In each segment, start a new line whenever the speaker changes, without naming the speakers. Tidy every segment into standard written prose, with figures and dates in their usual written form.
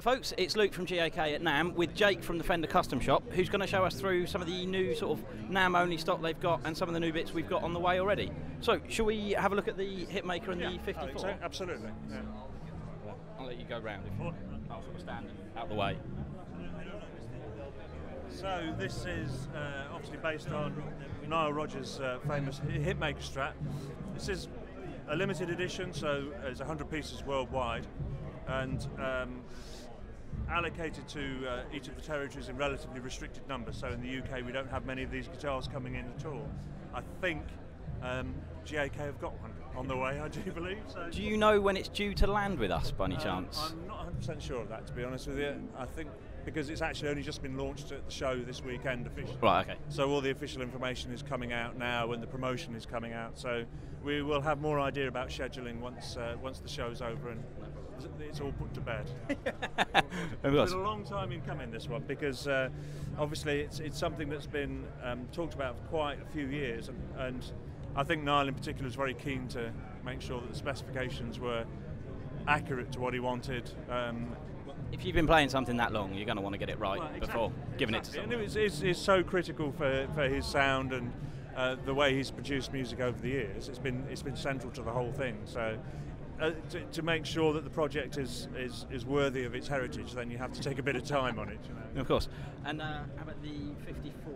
folks, it's Luke from GAK at NAMM with Jake from the Fender Custom Shop, who's going to show us through some of the new sort of NAMM only stock they've got and some of the new bits we've got on the way already. So, shall we have a look at the Hitmaker and the 54? I think so.
Absolutely. Yeah.
I'll let you go round if I'll sort of stand out the way.
So this is obviously based on Nile Rogers' famous Hitmaker Strat. This is a limited edition, so there's 100 pieces worldwide, and allocated to each of the territories in relatively restricted numbers. So in the UK we don't have many of these guitars coming in at all. I think GAK have got one on the way, I do believe. So.
Do you know when it's due to land with us by any chance?
I'm not 100% sure of that, to be honest with you. I think because it's actually only just been launched at the show this weekend officially.
Right, okay.
So all the official information is coming out now and the promotion is coming out. So we will have more idea about scheduling once the show's over and it's all put to bed. It's been a long time in coming, this one, because obviously it's something that's been talked about for quite a few years, and I think Nile in particular is very keen to make sure that the specifications were accurate to what he wanted.
If you've been playing something that long, you're going to want to get it right before giving it to someone.
And it's so critical for his sound and the way he's produced music over the years. It's been central to the whole thing. So to make sure that the project is worthy of its heritage, then you have to take a bit of time on it. You know?
Of course. And how about the 54?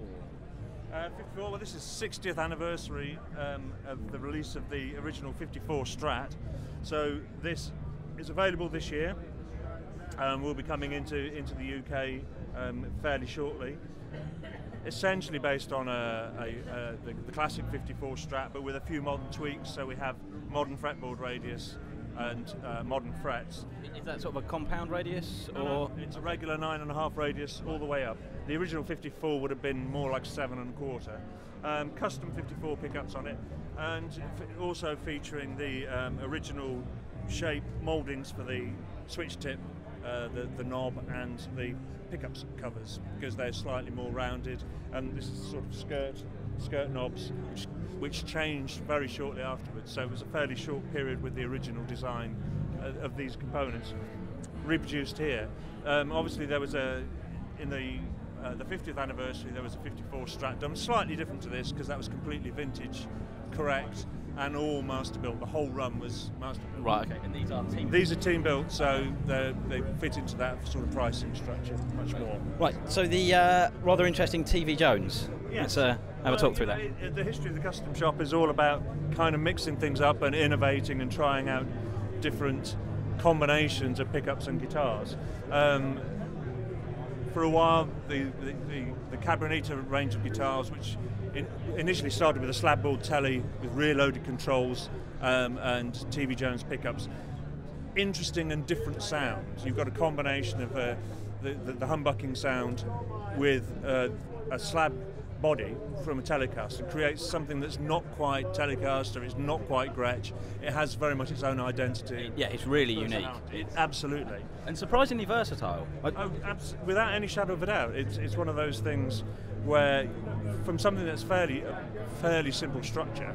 54, well, this is 60th anniversary of the release of the original 54 Strat. So this is available this year. We'll be coming into the UK fairly shortly. Essentially based on the classic 54 Strat, but with a few modern tweaks. So we have modern fretboard radius and modern frets.
Is that sort of a compound radius, or?
No, it's a regular 9.5 radius all the way up. The original 54 would have been more like 7.25. Custom 54 pickups on it, and also featuring the original shape mouldings for the switch tip, the knob and the pickups covers, because they're slightly more rounded, and this is sort of skirt knobs which changed very shortly afterwards, so it was a fairly short period with the original design of these components reproduced here. Obviously there was in the 50th anniversary there was a 54 Strat done slightly different to this, because that was completely vintage, correct, and all master built. The whole run was master built.
Right, okay. And these are team built?
These are team built, so they fit into that sort of pricing structure much more.
Right, so the rather interesting TV Jones.
Yes.
Let's have a talk through that.
The history of the custom shop is all about kind of mixing things up and innovating and trying out different combinations of pickups and guitars. For a while, the Cabronita range of guitars, which initially started with a slab-board telly with rear-loaded controls and TV Jones pickups. Interesting and different sounds. You've got a combination of the humbucking sound with a slab body from a Telecaster. Creates something that's not quite Telecaster, it's not quite Gretsch. It has very much its own identity.
Yeah, it's really unique.
Absolutely.
And surprisingly versatile.
Without any shadow of a doubt. It's one of those things where, from something that's fairly simple structure,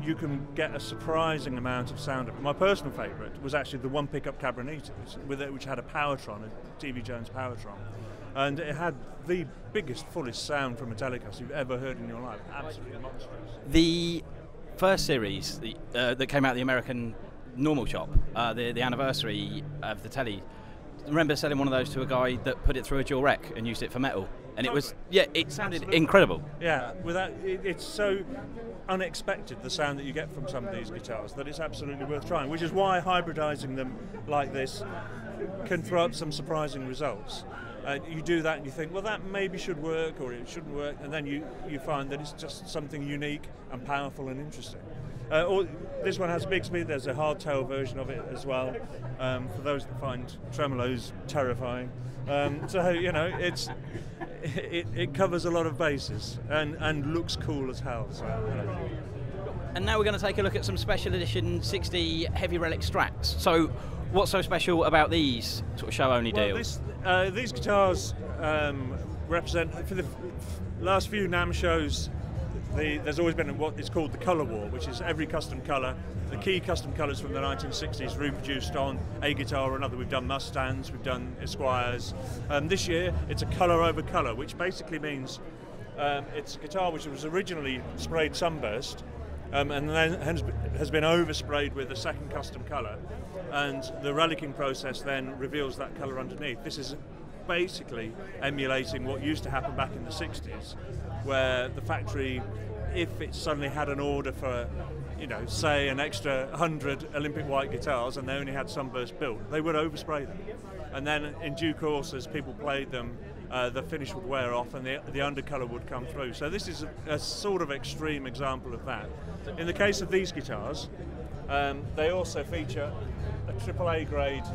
you can get a surprising amount of sound. My personal favourite was actually the one pickup Cabronita, which had a Powertron, a TV Jones Powertron. And it had the biggest, fullest sound from a Telecaster you've ever heard in your life. Absolutely monstrous.
The first series that came out of the American normal shop, the anniversary of the telly, I remember selling one of those to a guy that put it through a dual rec and used it for metal. And it was, yeah, it sounded incredible.
Yeah, it's so unexpected, the sound that you get from some of these guitars, that it's absolutely worth trying, which is why hybridizing them like this can throw up some surprising results. You do that and you think, well, that maybe should work, or it shouldn't work, and then you find that it's just something unique and powerful and interesting. This one has big speed. There's a hardtail version of it as well, for those that find tremolos terrifying. So, you know, it covers a lot of bases and looks cool as hell. So, you know.
And now we're going to take a look at some special edition 60 heavy relic Strats. So what's so special about these sort of show-only deals?
These guitars represent, for the last few NAMM shows, there's always been what is called the colour war, which is every custom colour, the key custom colours from the 1960s reproduced on a guitar or another. We've done Mustangs, we've done Esquires. This year it's a colour over colour, which basically means it's a guitar which was originally sprayed sunburst and then has been oversprayed with a second custom colour, and the relicing process then reveals that colour underneath. This is basically emulating what used to happen back in the 60s, where the factory, if it suddenly had an order for, you know, say an extra 100 Olympic white guitars and they only had sunburst built, they would overspray them. And then in due course, as people played them, the finish would wear off and the undercolour would come through. So this is a sort of extreme example of that. In the case of these guitars, they also feature a AAA grade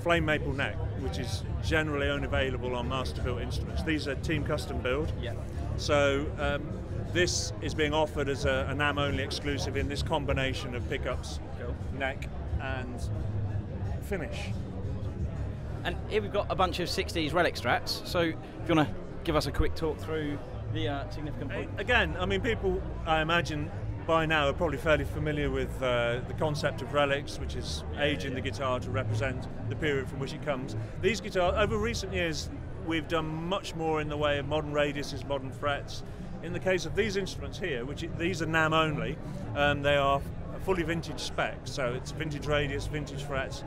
flame maple neck, which is generally only available on master-built instruments. These are team custom build.
Yeah.
So this is being offered as a NAMM only exclusive in this combination of pickups,
Cool.
neck and finish.
And here we've got a bunch of 60s Relic Strats. So if you want to give us a quick talk through the significant point.
Again, I mean, people, I imagine, by now are probably fairly familiar with the concept of relics, which is aging the guitar to represent the period from which it comes. These guitars, over recent years, we've done much more in the way of modern radiuses, modern frets. In the case of these instruments here, these are NAMM only, they are fully vintage spec, so it's vintage radius, vintage frets,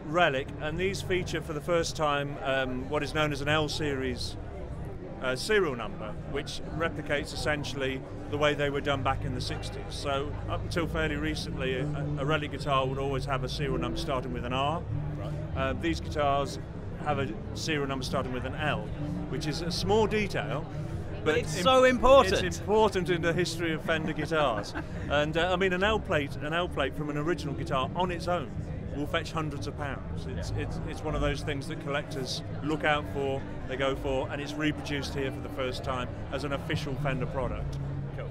relic, and these feature for the first time what is known as an L series serial number, which replicates essentially the way they were done back in the 60s. So up until fairly recently, a relic guitar would always have a serial number starting with an R. Right. These guitars have a serial number starting with an L, which is a small detail, but
it's so important.
It's important in the history of Fender guitars. And I mean, an L plate from an original guitar on its own will fetch hundreds of pounds. It's one of those things that collectors look out for, they go for, and it's reproduced here for the first time as an official Fender product.
Cool.